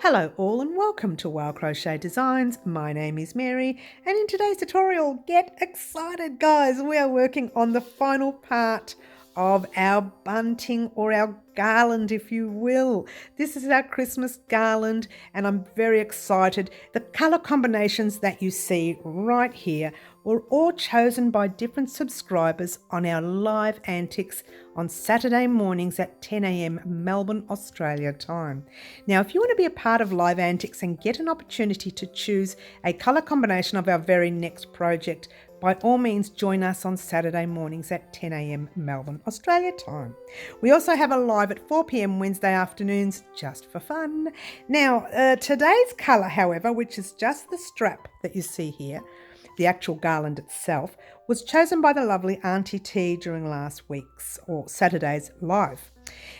Hello all and welcome to Wow Crochet Designs. My name is Mary and in today's tutorial, get excited guys, we are working on the final part of our bunting or our garland if you will. This is our Christmas garland and I'm very excited. The colour combinations that you see right here were all chosen by different subscribers on our live Antics on Saturday mornings at 10 a.m. Melbourne, Australia time. Now, if you want to be a part of live Antics and get an opportunity to choose a colour combination of our very next project, by all means join us on Saturday mornings at 10 a.m. Melbourne, Australia time. We also have a live at 4 p.m. Wednesday afternoons just for fun. Now, today's colour, however, which is just the strap that you see here, the actual garland itself, was chosen by the lovely Auntie T during last week's or Saturday's live.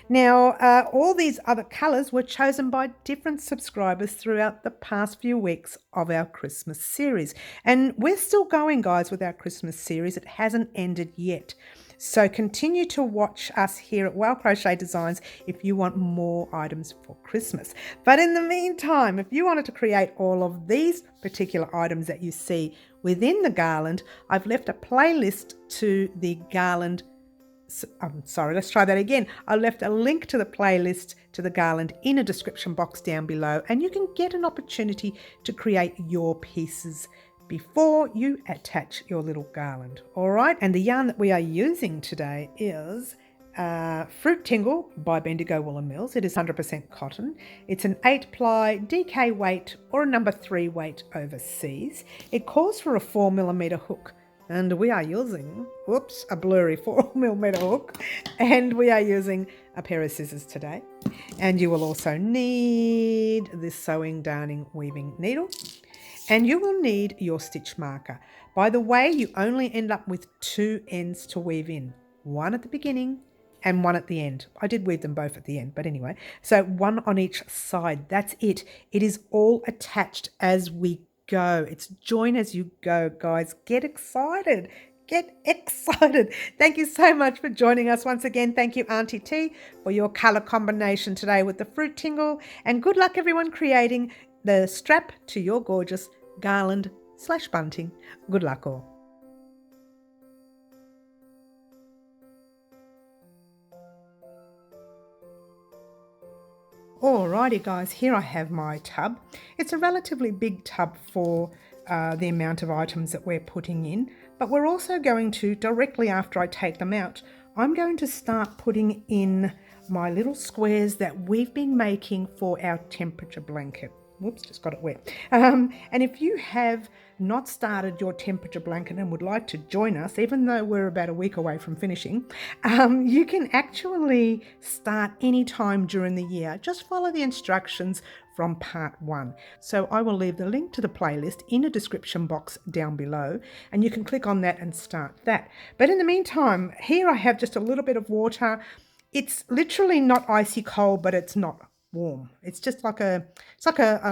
Now, all these other colours were chosen by different subscribers throughout the past few weeks of our Christmas series. And we're still going, guys, with our Christmas series. It hasn't ended yet. So continue to watch us here at Wow Crochet Designs if you want more items for Christmas. But in the meantime, if you wanted to create all of these particular items that you see within the garland, I've left a playlist to the garland. Let's try that again. I left a link to the playlist to the garland in a description box down below, and you can get an opportunity to create your pieces before you attach your little garland. All right, and the yarn that we are using today is Fruit Tingle by Bendigo Woolen Mills. It is 100% cotton. It's an 8-ply DK weight or a number 3 weight overseas. It calls for a 4mm hook. And we are using, a blurry 4mm hook, and we are using a pair of scissors today. And you will also need this sewing, darning, weaving needle, and you will need your stitch marker. By the way, you only end up with 2 ends to weave in, one at the beginning and one at the end. I did weave them both at the end, but anyway, so one on each side. That's it. It is all attached as we go. It's join as you go, guys. Get excited. Get excited. Thank you so much for joining us once again. Thank you, Auntie T, for your colour combination today with the Fruit Tingle. And good luck, everyone, creating the strap to your gorgeous garland/bunting. Good luck all. Alrighty guys, here I have my tub. It's a relatively big tub for the amount of items that we're putting in, but we're also going to, directly after I take them out, I'm going to start putting in my little squares that we've been making for our temperature blanket. Whoops, just got it wet. And if you have not started your temperature blanket and would like to join us, even though we're about a week away from finishing, you can actually start any time during the year. Just follow the instructions from part 1. So I will leave the link to the playlist in a description box down below, and you can click on that and start that. But in the meantime, here I have just a little bit of water. It's literally not icy cold, but it's not warm. It's just like a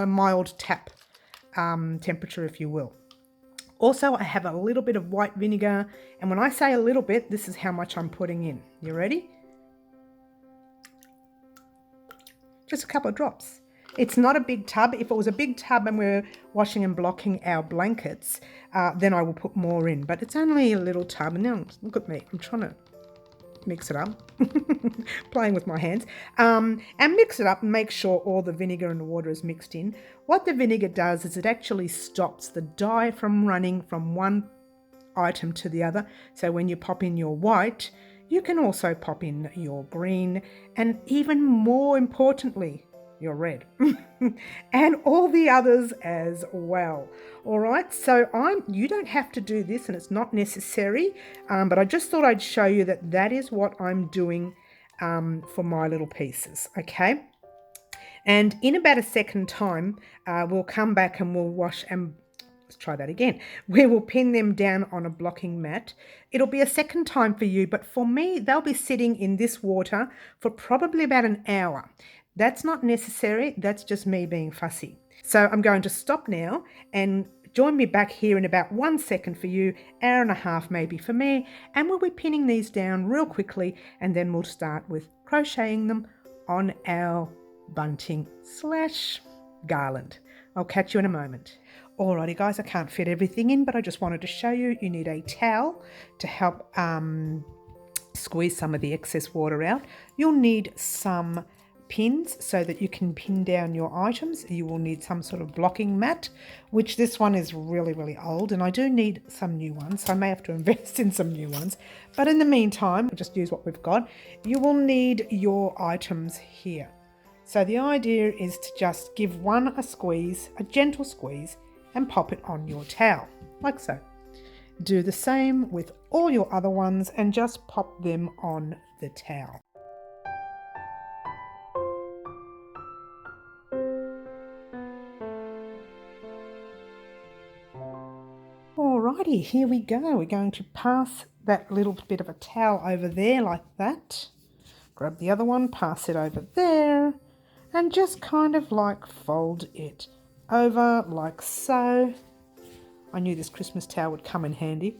mild tap temperature, if you will. Also, I have a little bit of white vinegar, and when I say a little bit, this is how much I'm putting in. You ready? Just a couple of drops. It's not a big tub. If it was a big tub and we're washing and blocking our blankets, then I will put more in, but it's only a little tub. And now look at me, I'm trying to mix it up, playing with my hands, and mix it up and make sure all the vinegar and the water is mixed in. What the vinegar does is it actually stops the dye from running from one item to the other. So when you pop in your white, you can also pop in your green, and even more importantly, your red and all the others as well. All right, so you don't have to do this, and it's not necessary, but I just thought I'd show you that is what I'm doing for my little pieces. Okay, and in about a second time we'll come back and we'll wash and let's try that again. We will pin them down on a blocking mat. It'll be a second time for you, but for me, they'll be sitting in this water for probably about an hour. That's not necessary. That's just me being fussy. So I'm going to stop now and join me back here in about 1 second for you, hour and a half maybe for me, and we'll be pinning these down real quickly, and then we'll start with crocheting them on our bunting / Garland. I'll catch you in a moment. Alrighty guys, I can't fit everything in, but I just wanted to show you, you need a towel to help squeeze some of the excess water out. You'll need some pins so that you can pin down your items. You will need some sort of blocking mat, which this one is really old, and I do need some new ones, so I may have to invest in some new ones. But in the meantime, I'll just use what we've got. You will need your items here. So the idea is to just give one a squeeze, a gentle squeeze, and pop it on your towel, like so. Do the same with all your other ones and just pop them on the towel. Alrighty, here we go. We're going to pass that little bit of a towel over there like that. Grab the other one, pass it over there, and just kind of like fold it over like so. I knew this Christmas towel would come in handy.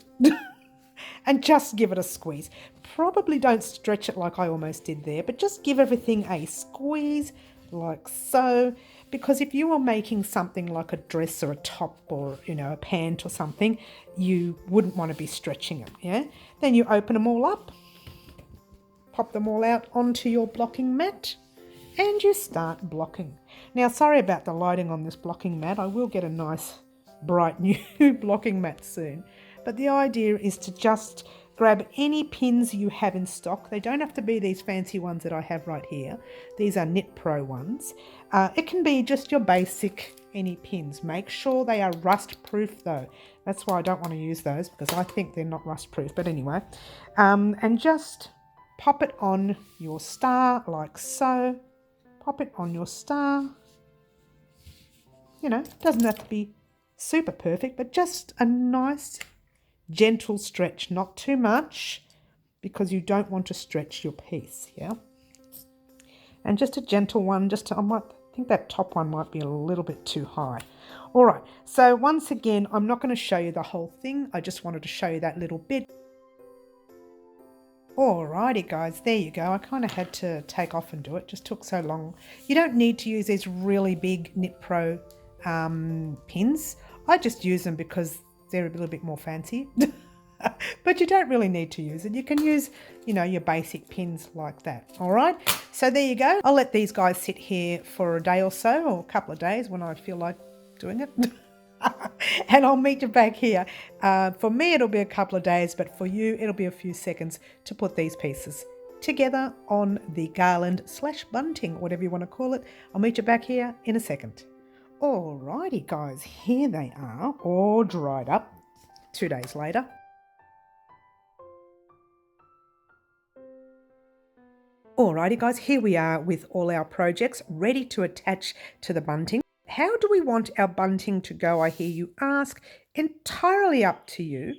And just give it a squeeze. Probably don't stretch it like I almost did there, but just give everything a squeeze like so. Because if you are making something like a dress or a top or, you know, a pant or something, you wouldn't want to be stretching it, yeah? Then you open them all up, pop them all out onto your blocking mat, and you start blocking. Now, sorry about the lighting on this blocking mat. I will get a nice bright new blocking mat soon. But the idea is to just grab any pins you have in stock. They don't have to be these fancy ones that I have right here. These are Knit Pro ones. It can be just your basic any pins. Make sure they are rust proof though. That's why I don't want to use those, because I think they're not rust proof. But anyway, and just pop it on your star like so. Pop it on your star. You know, it doesn't have to be super perfect, but just a nice gentle stretch, not too much, because you don't want to stretch your piece, yeah? And just a gentle one, I think that top one might be a little bit too high. All right, so once again, I'm not going to show you the whole thing. I just wanted to show you that little bit. Alrighty guys, there you go. I kind of had to take off and do it, just took so long. You don't need to use these really big Knit Pro pins. I just use them because they're a little bit more fancy. But you don't really need to use it. You can use, you know, your basic pins like that. All right, so there you go. I'll let these guys sit here for a day or so, or a couple of days when I feel like doing it. And I'll meet you back here. For me, it'll be a couple of days, but for you, it'll be a few seconds to put these pieces together on the Garland / bunting, whatever you want to call it. I'll meet you back here in a second. Alrighty guys, here they are, all dried up 2 days later. Alrighty guys, here we are with all our projects ready to attach to the bunting. How do we want our bunting to go, I hear you ask? Entirely up to you,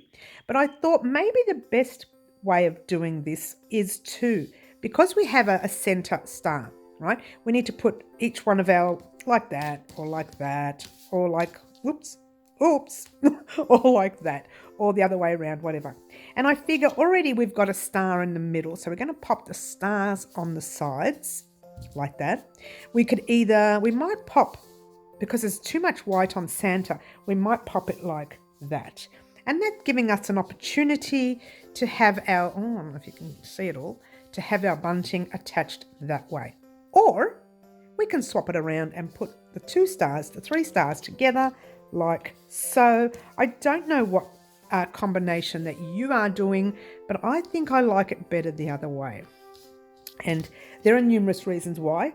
but I thought maybe the best way of doing this is because we have a center star, right? We need to put each one of our like that, or like that, or like, oops, or like that, or the other way around, whatever. And I figure already we've got a star in the middle, so we're going to pop the stars on the sides like that. We might pop, because there's too much white on Santa, we might pop it like that. And that's giving us an opportunity to have our, I don't know if you can see it all, to have our bunting attached that way. Or we can swap it around and put the 2 stars, the 3 stars together like so. I don't know what combination that you are doing, but I think I like it better the other way. And there are numerous reasons why.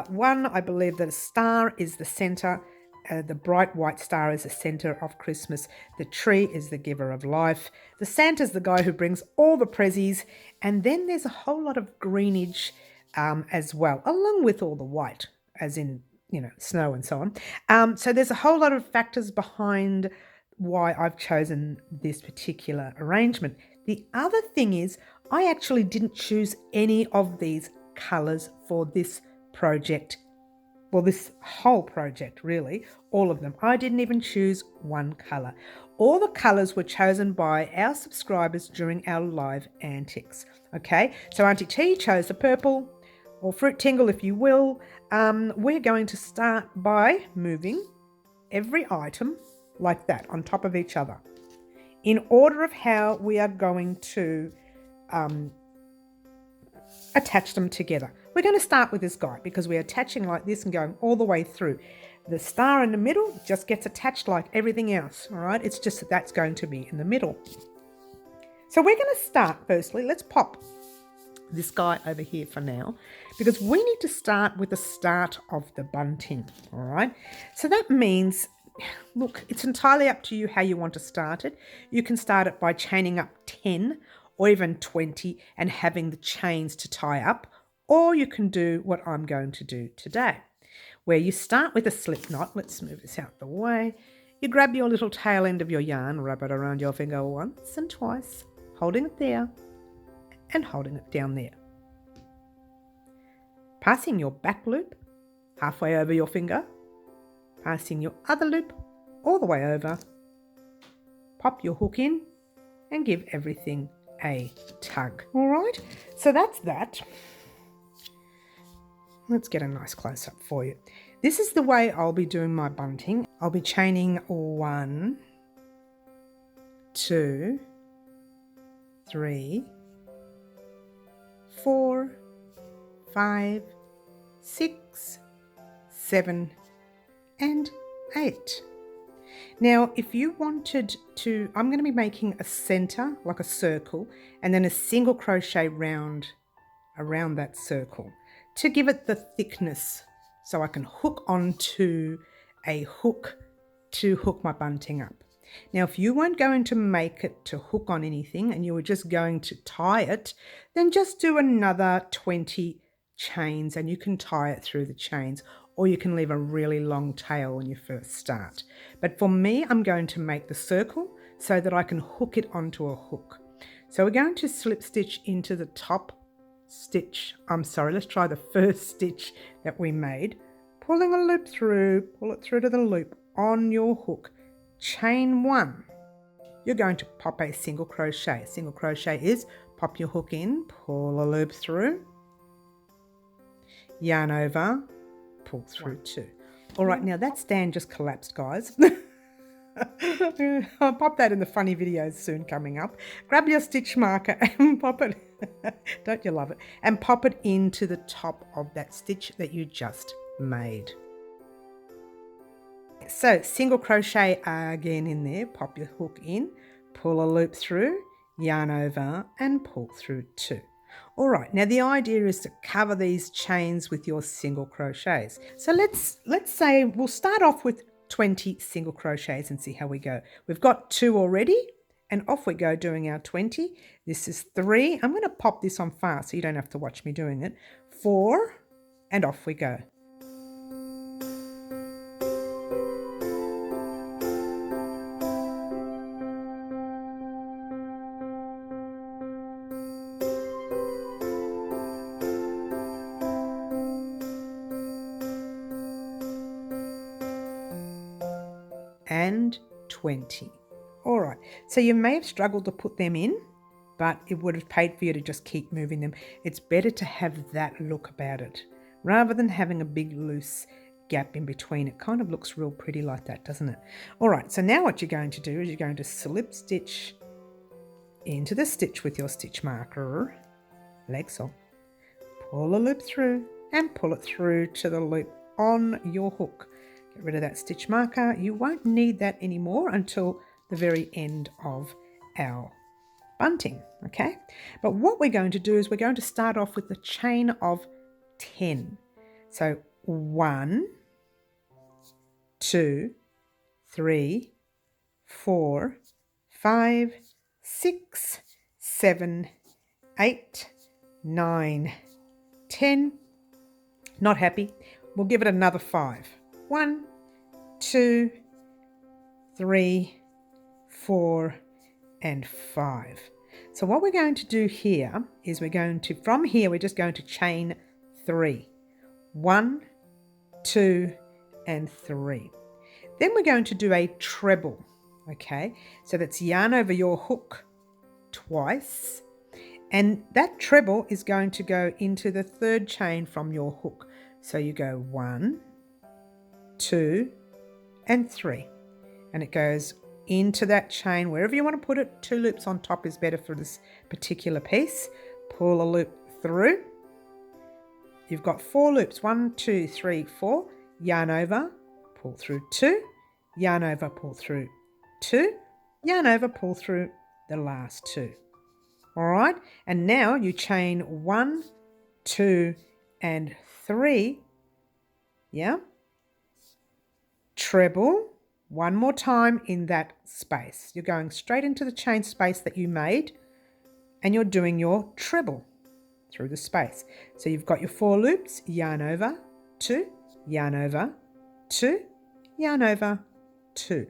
One, I believe that a star is the center. The bright white star is the center of Christmas. The tree is the giver of life. The Santa's the guy who brings all the prezzies. And then there's a whole lot of greenage as well, along with all the white, as in, you know, snow and so on. So there's a whole lot of factors behind why I've chosen this particular arrangement. The other thing is I actually didn't choose any of these colours for this project. Well, this whole project, really, all of them. I didn't even choose one colour. All the colours were chosen by our subscribers during our live antics. Okay, so Auntie T chose the purple, or fruit tingle if you will. We're going to start by moving every item like that on top of each other in order of how we are going to attach them together. We're going to start with this guy because we're attaching like this and going all the way through. The star in the middle just gets attached like everything else, all right? It's just that that's going to be in the middle. So we're going to start firstly. Let's pop this guy over here for now because we need to start with the start of the bunting, all right? So that means, look, it's entirely up to you how you want to start it. You can start it by chaining up 10 or even 20 and having the chains to tie up, or you can do what I'm going to do today, where you start with a slip knot. Let's move this out the way. You grab your little tail end of your yarn, wrap it around your finger once and twice, holding it there and holding it down there. Passing your back loop halfway over your finger, passing your other loop all the way over, pop your hook in and give everything a tug. All right, so that's that. Let's get a nice close-up for you. This is the way I'll be doing my bunting. I'll be chaining 1, 2, 3, 4, 5, 6, 7, and 8. Now, if you wanted to, I'm going to be making a center, like a circle, and then a single crochet round around that circle to give it the thickness so I can hook onto a hook to hook my bunting up. Now, if you weren't going to make it to hook on anything and you were just going to tie it, then just do another 20 chains and you can tie it through the chains, or you can leave a really long tail when you first start. But for me, I'm going to make the circle so that I can hook it onto a hook. So we're going to slip stitch into the top stitch. Let's try the first stitch that we made. Pulling a loop through, pull it through to the loop on your hook. Chain 1. You're going to pop a single crochet. Single crochet is pop your hook in, pull a loop through, yarn over, pull through 2. All right, now that stand just collapsed, guys. I'll pop that in the funny videos soon coming up. Grab your stitch marker and pop it, don't you love it, and pop it into the top of that stitch that you just made. So single crochet again in there, pop your hook in, pull a loop through, yarn over and pull through 2. All right, now the idea is to cover these chains with your single crochets. So let's say we'll start off with 20 single crochets and see how we go. We've got 2 already and off we go doing our 20. This is 3. I'm going to pop this on fast so you don't have to watch me doing it. 4 and off we go. And 20. All right, so you may have struggled to put them in, but it would have paid for you to just keep moving them. It's better to have that look about it rather than having a big loose gap in between. It kind of looks real pretty like that, doesn't it? All right, so now what you're going to do is you're going to slip stitch into the stitch with your stitch marker, legs on, pull a loop through and pull it through to the loop on your hook. Get rid of that stitch marker. You won't need that anymore until the very end of our bunting, okay? But what we're going to do is we're going to start off with the chain of 10. So 1, 2, 3, 4, 5, 6, 7, 8, 9, 10. Not happy. We'll give it another 5. 1, 2, 3, 4, and 5. So what we're going to do here is from here, we're just going to chain 3. 1, 2, and 3. Then we're going to do a treble, okay? So that's yarn over your hook twice, And that treble is going to go into the third chain from your hook. So you go 1, 2, and 3. And it goes into that chain, wherever you want to put it. 2 loops on top is better for this particular piece. Pull a loop through. You've got 4 loops, 1, 2, 3, 4. Yarn over, pull through 2, yarn over, pull through 2, yarn over, pull through the last 2. All right, and now you chain 1, 2, and 3. Yeah. Treble one more time in that space. You're going straight into the chain space that you made, and you're doing your treble through the space. So you've got your 4 loops, yarn over, 2, yarn over, 2, yarn over, 2.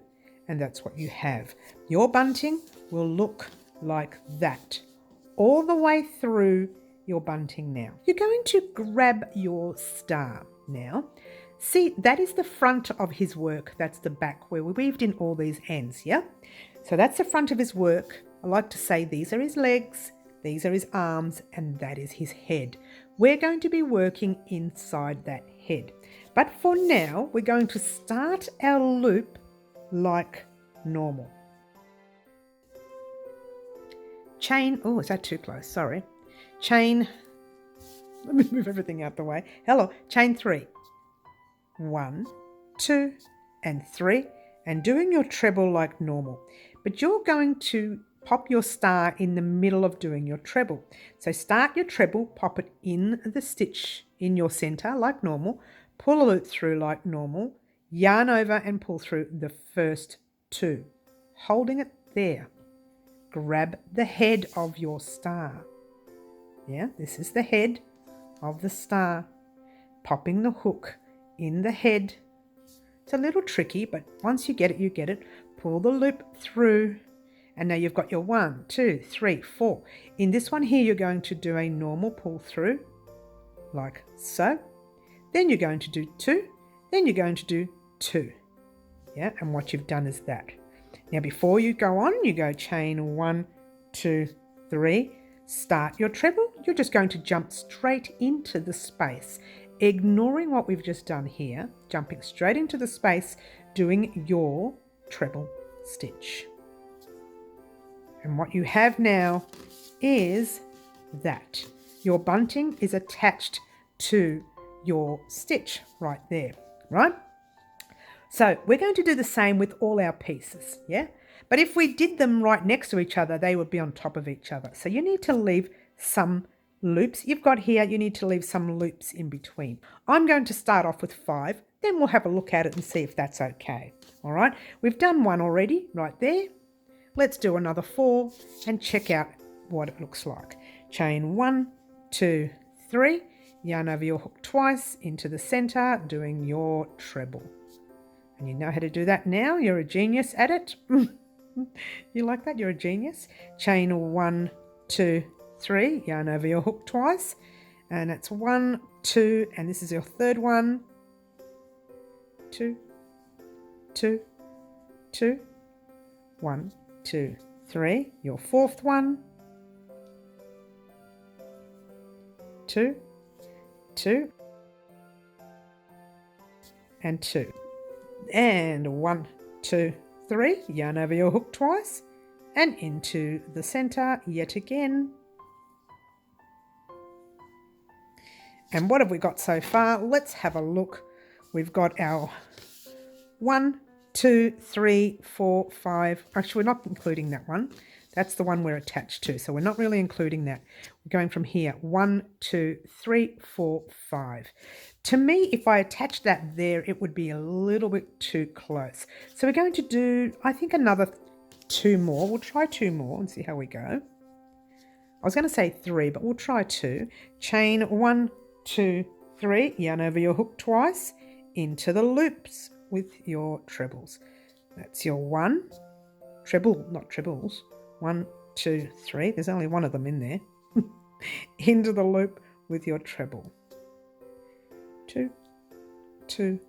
And that's what you have. Your bunting will look like that all the way through your bunting now. You're going to grab your star now. See, that is the front of his work. That's the back where we weaved in all these ends, yeah? So that's the front of his work. I like to say these are his legs, these are his arms, and that is his head. We're going to be working inside that head. But for now, we're going to start our loop like normal. Chain, oh, is that too close? Sorry. Chain, let me move everything out the way. Hello, chain 3. 1, 2, and 3, and doing your treble like normal. But you're going to pop your star in the middle of doing your treble. So start your treble, pop it in the stitch in your center like normal, pull a loop through like normal, yarn over and pull through the first 2, holding it there. Grab the head of your star. Yeah, this is the head of the star. Popping the hook in the head. It's a little tricky, but once you get it, you get it. Pull the loop through, and now you've got your 1, 2, 3, 4. In this one here, you're going to do a normal pull through, like so. Then you're going to do 2, then you're going to do 2. Yeah, and what you've done is that. Now before you go on, you go chain 1, 2, 3, start your treble. You're just going to jump straight into the space, ignoring what we've just done here, jumping straight into the space, doing your treble stitch. And what you have now is that your bunting is attached to your stitch right there, right? So we're going to do the same with all our pieces, yeah? But if we did them right next to each other, they would be on top of each other. So you need to leave some loops you've got here, you need to leave some loops in between. I'm going to start off with 5, then we'll have a look at it and see if that's okay. All right, we've done 1 already right there. Let's do another 4 and check out what it looks like. Chain 1, 2, 3, yarn over your hook twice into the center, doing your treble. And you know how to do that now. You're a genius at it. You like that? You're a genius. Chain 1, 2, 3, yarn over your hook twice, and it's 1, 2, and this is your third one. 2, 2, 2, 1, 2, 3, your fourth one. 2, 2, and 2. And 1, 2, 3, yarn over your hook twice and into the center yet again. And what have we got so far? Let's have a look. We've got our 1, 2, 3, 4, 5. Actually, we're not including that one. That's the one we're attached to, so we're not really including that. We're going from here. 1, 2, 3, 4, 5. To me, if I attached that there, it would be a little bit too close. So we're going to do, I think, another 2 more. We'll try 2 more and see how we go. I was going to say 3, but we'll try 2. Chain 1, 2, 3, yarn over your hook twice into the loops with your trebles. That's your 1, treble, not trebles. 1, 2, 3. There's only one of them in there. Into the loop with your treble. 2, 2,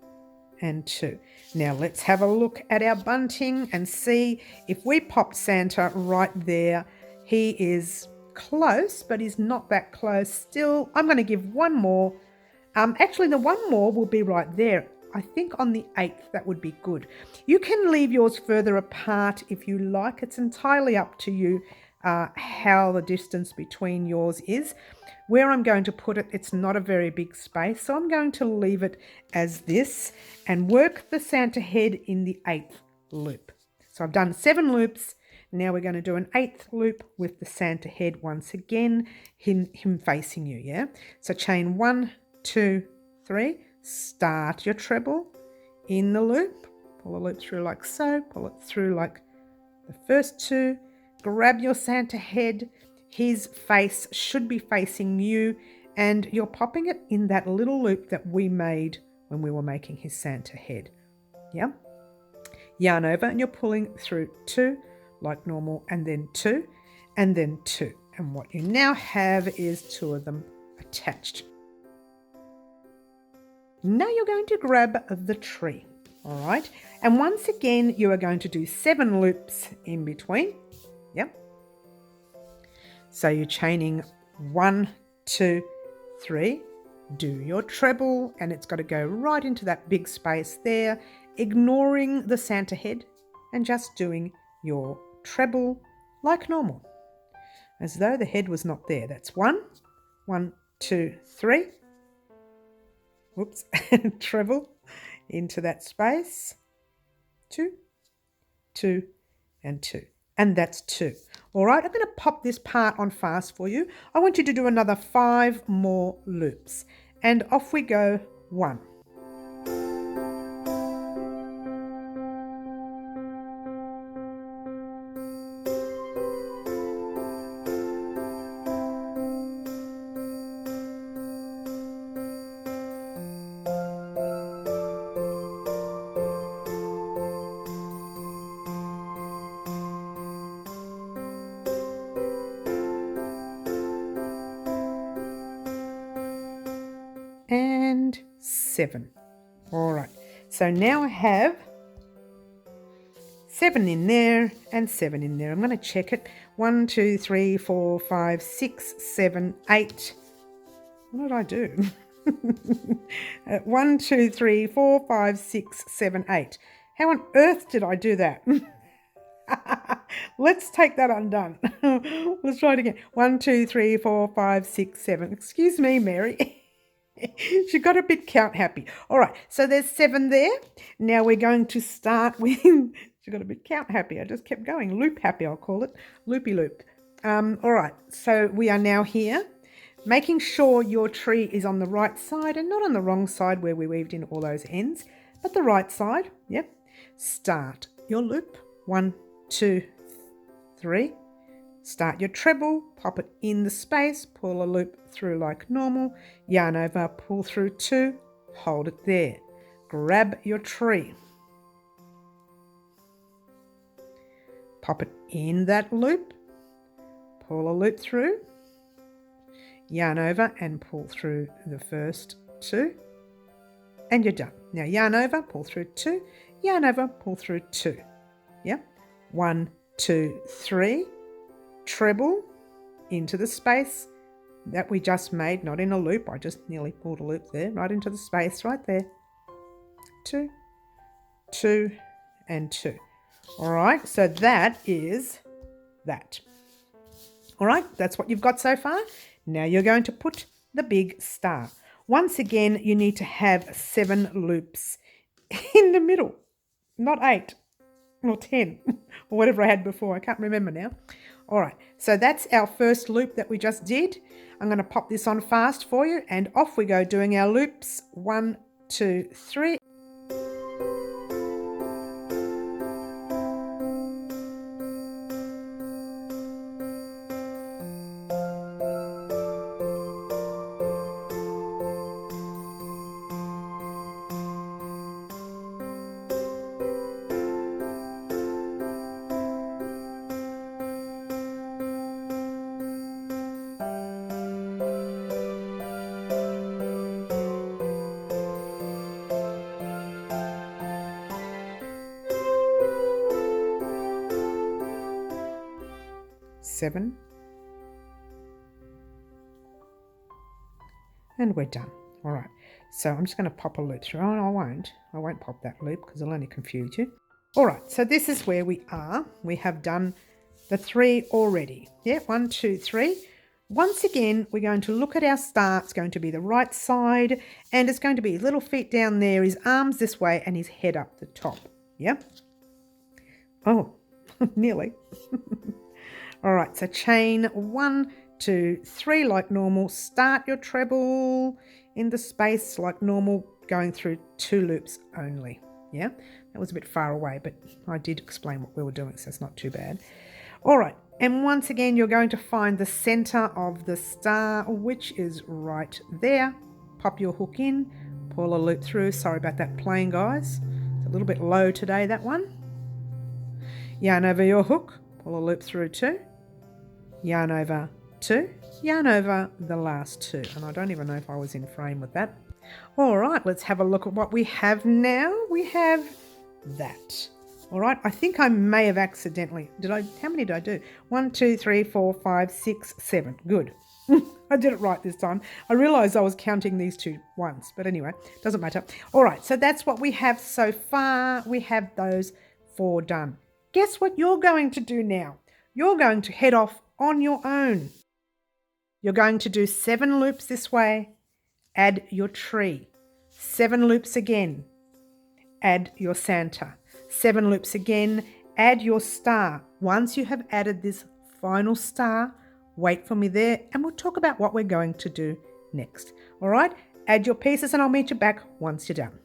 and 2. Now let's have a look at our bunting and see if we popped Santa right there. He is close, but he's not that close still. I'm going to give one more. Actually, the one more will be right there. I think on the 8th, that would be good. You can leave yours further apart if you like. It's entirely up to you how the distance between yours is. Where I'm going to put it, it's not a very big space, so I'm going to leave it as this and work the Santa head in the 8th loop. So I've done 7 loops. Now we're going to do an 8th loop with the Santa head once again, him facing you, yeah? So chain 1, 2, 3, start your treble in the loop, pull a loop through like so, pull it through like the first 2, grab your Santa head, his face should be facing you, and you're popping it in that little loop that we made when we were making his Santa head, yeah? Yarn over and you're pulling through 2 like normal, and then 2, and then 2. And what you now have is 2 of them attached. Now you're going to grab the tree, all right? And once again, you are going to do 7 loops in between, yep? So you're chaining 1, 2, 3, do your treble, and it's got to go right into that big space there, ignoring the Santa head and just doing your treble like normal, as though the head was not there. That's 1, 1, 2, 3. Whoops, treble into that space. 2, 2, and 2. And that's 2. All right, I'm going to pop this part on fast for you. I want you to do another 5 more loops. And off we go. 1. And 7. All right, so now I have 7 in there and 7 in there. I'm going to check it. 1, 2, 3, 4, 5, 6, 7, 8. What did I do? 1, 2, 3, 4, 5, 6, 7, 8. How on earth did I do that? Let's take that undone. Let's try it again. 1, 2, 3, 4, 5, 6, 7. Excuse me, Mary. She got a bit count happy. All right, so there's 7 there. Now we're going to start with, she got a bit count happy. I just kept going. Loop happy, I'll call it. Loopy loop. All right, so we are now here, making sure your tree is on the right side and not on the wrong side where we weaved in all those ends, but the right side. Yep. Start your loop. 1, 2, 3. Start your treble, pop it in the space, pull a loop through like normal, yarn over, pull through 2, hold it there. Grab your tree. Pop it in that loop, pull a loop through, yarn over and pull through the first 2, and you're done. Now yarn over, pull through 2, yarn over, pull through 2. Yeah, 1, 2, 3. Treble into the space that we just made, not in a loop. I just nearly pulled a loop there, right into the space right there. 2, 2, and 2. All right, so that is that. All right, that's what you've got so far. Now you're going to put the big star. Once again, you need to have 7 loops in the middle, not 8 or 10 or whatever I had before. I can't remember now. All right, so that's our first loop that we just did. I'm going to pop this on fast for you, and off we go doing our loops. 1, 2, 3. Seven, and we're done. All right, so I'm just going to pop a loop through. Oh, I won't pop that loop because it'll only confuse you. All right, so this is where we are. We have done the 3 already. Yeah, 1, 2, 3. Once again, we're going to look at our star. It's going to be the right side, and it's going to be his little feet down there, his arms this way, and his head up the top. Yeah. Oh, nearly. All right, so chain 1, 2, 3 like normal. Start your treble in the space like normal, going through 2 loops only. Yeah, that was a bit far away, but I did explain what we were doing, so it's not too bad. All right, and once again, you're going to find the center of the star, which is right there. Pop your hook in, pull a loop through. Sorry about that playing, guys. It's a little bit low today, that one. Yarn over your hook, pull a loop through 2. Yarn over 2, yarn over the last 2, and I don't even know if I was in frame with that. All right, let's have a look at what we have now. We have that. All right, I think I may have accidentally, how many did I do? 1, 2, 3, 4, 5, 6, 7. Good. I did it right this time. I realized I was counting these 2 once, but anyway, doesn't matter. All right, so that's what we have so far. We have those 4 done. Guess what you're going to do now? You're going to head off on your own. You're going to do 7 loops this way, add your tree. 7 loops again, add your Santa. 7 loops again, add your star. Once you have added this final star, wait for me there and we'll talk about what we're going to do next. All right, add your pieces and I'll meet you back once you're done.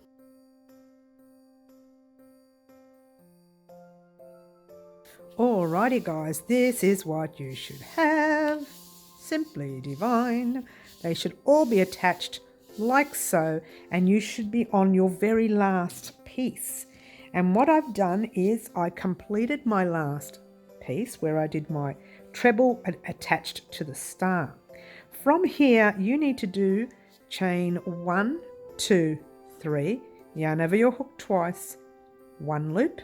Alrighty guys, this is what you should have. Simply divine. They should all be attached like so, and you should be on your very last piece. And what I've done is I completed my last piece where I did my treble attached to the star. From here, you need to do chain 1, 2, 3, yarn over your hook twice, 1 loop,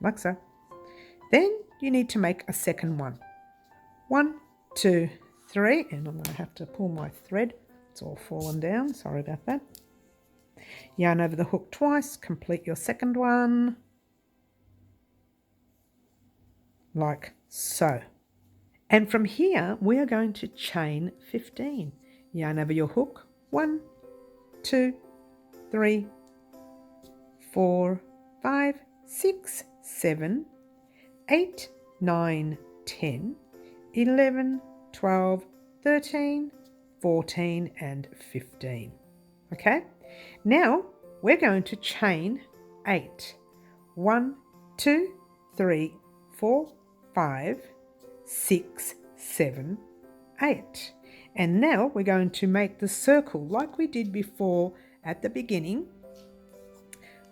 like so. Then you need to make a second one. 1, 2, 3, and I'm going to have to pull my thread. It's all fallen down, sorry about that. Yarn over the hook twice, complete your second one, like so. And from here, we are going to chain 15. Yarn over your hook, 1, 2, 3, 4, 5, 6, 7, 8, 9, 10, 11, 12, 13, 14, and 15. Okay, now we're going to chain 8. 1, 2, 3, 4, 5, 6, 7, 8. And now we're going to make the circle like we did before at the beginning.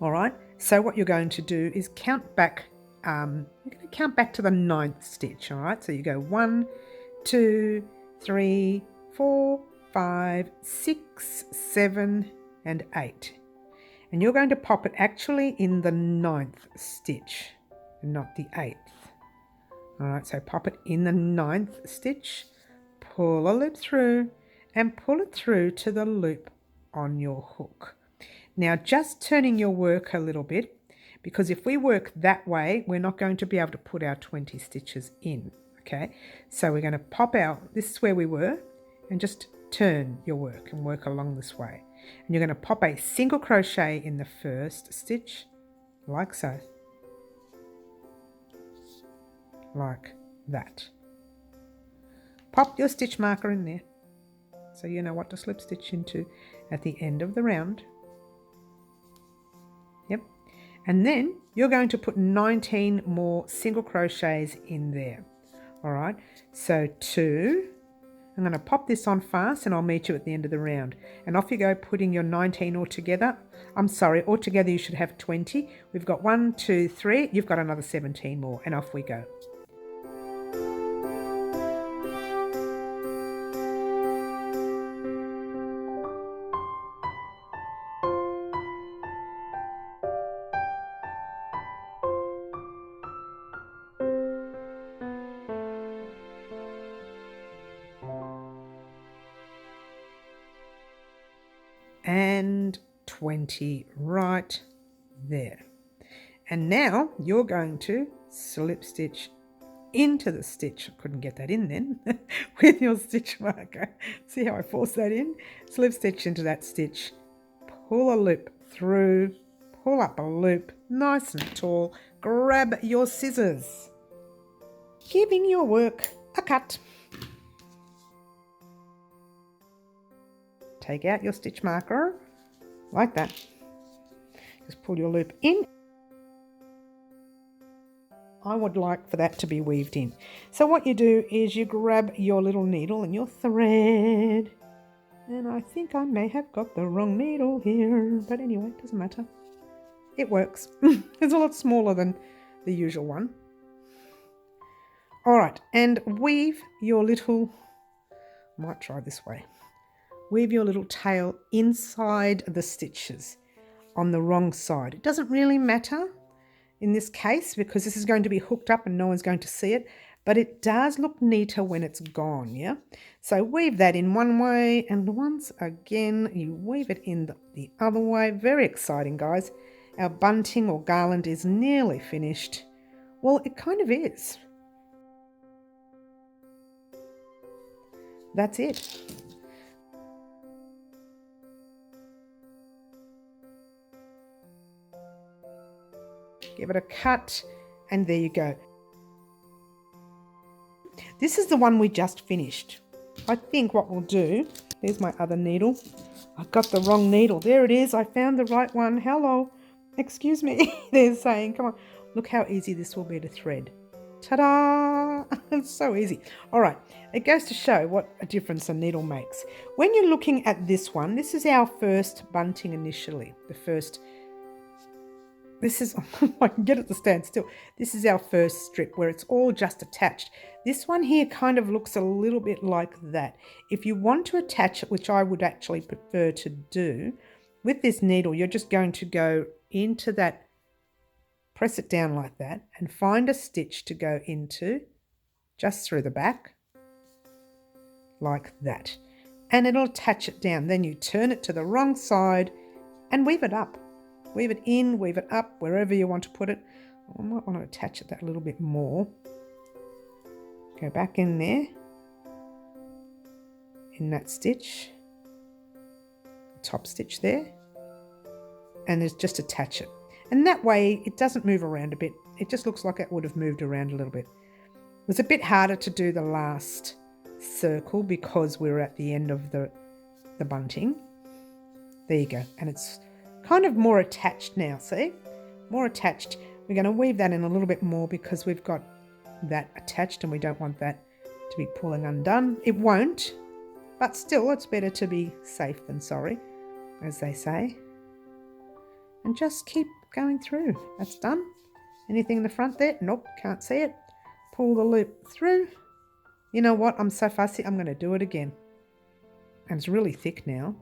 All right, so what you're going to do is count back. You're going to count back to the 9th stitch. All right, so you go 1, 2, 3, 4, 5, 6, 7, and 8. And you're going to pop it actually in the 9th stitch, not the 8th. All right, so pop it in the 9th stitch, pull a loop through, and pull it through to the loop on your hook. Now, just turning your work a little bit, because if we work that way, we're not going to be able to put our 20 stitches in, okay? So we're going to pop out, this is where we were, and just turn your work and work along this way. And you're going to pop a single crochet in the 1st stitch, like so. Like that. Pop your stitch marker in there, so you know what to slip stitch into at the end of the round. Yep. And then you're going to put 19 more single crochets in there. All right, so 2, I'm going to pop this on fast and I'll meet you at the end of the round. And off you go, putting your 19 all together. I'm sorry, altogether you should have 20. We've got 1, 2, 3, you've got another 17 more, and off we go. and 20 right there. And now you're going to slip stitch into the stitch. I couldn't get that in then with your stitch marker. See how I forced that in? Slip stitch into that stitch, pull a loop through, pull up a loop nice and tall, grab your scissors, giving your work a cut. Take out your stitch marker like that. Just pull your loop in. I would like for that to be weaved in. So what you do is you grab your little needle and your thread. And I think I may have got the wrong needle here, but anyway, it doesn't matter. It works. It's a lot smaller than the usual one. All right, and weave your little, I might try this way. Weave your little tail inside the stitches on the wrong side. It doesn't really matter in this case because this is going to be hooked up and no one's going to see it, but it does look neater when it's gone, yeah? So weave that in one way, and once again you weave it in the other way. Very exciting, guys. Our bunting or garland is nearly finished. Well, it kind of is. That's it. Give it a cut, and there you go. This is the one we just finished. I think what we'll do, there's my other needle. I've got the wrong needle. There it is. I found the right one. Hello. Excuse me. They're saying, come on. Look how easy this will be to thread. Ta-da! It's so easy. All right. It goes to show what a difference a needle makes. When you're looking at this one, this is our first bunting initially. This is, I can get it to stand still. This is our first strip where it's all just attached. This one here kind of looks a little bit like that. If you want to attach it, which I would actually prefer to do, with this needle, you're just going to go into that, press it down like that, and find a stitch to go into just through the back, like that. And it'll attach it down. Then you turn it to the wrong side and weave it up. Weave it in, weave it up, wherever you want to put it. I might want to attach it that a little bit more. Go back in there, in that stitch, top stitch there, and just attach it. And that way it doesn't move around a bit. It just looks like it would have moved around a little bit. It was a bit harder to do the last circle because we were at the end of the bunting. There you go. And it's kind of more attached now, see? More attached. We're going to weave that in a little bit more because we've got that attached and we don't want that to be pulling undone. It won't, but still it's better to be safe than sorry, as they say. And just keep going through. That's done. Anything in the front there? Nope, can't see it. Pull the loop through. You know what? I'm so fussy, I'm going to do it again. And it's really thick now.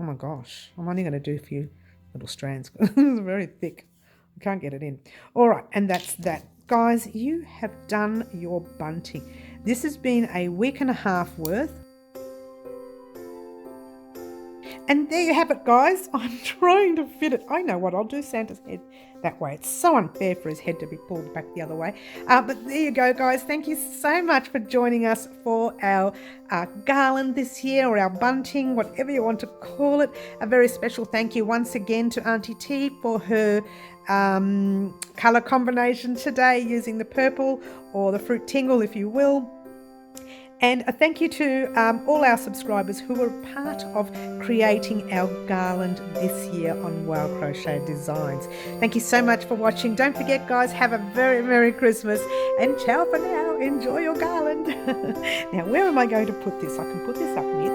Oh my gosh, I'm only going to do a few little strands. It's very thick. I can't get it in. All right, and that's that. Guys, you have done your bunting. This has been a week and a half worth. And there you have it, guys. I'm trying to fit it. I know what I'll do, Santa's head that way. It's so unfair for his head to be pulled back the other way. But there you go, guys. Thank you so much for joining us for our garland this year, or our bunting, whatever you want to call it. A very special thank you once again to Auntie T for her colour combination today, using the purple or the fruit tingle, if you will. And a thank you to all our subscribers who were part of creating our garland this year on Wow Crochet Designs. Thank you so much for watching. Don't forget, guys, have a very Merry Christmas, and ciao for now. Enjoy your garland. Now, where am I going to put this? I can put this up near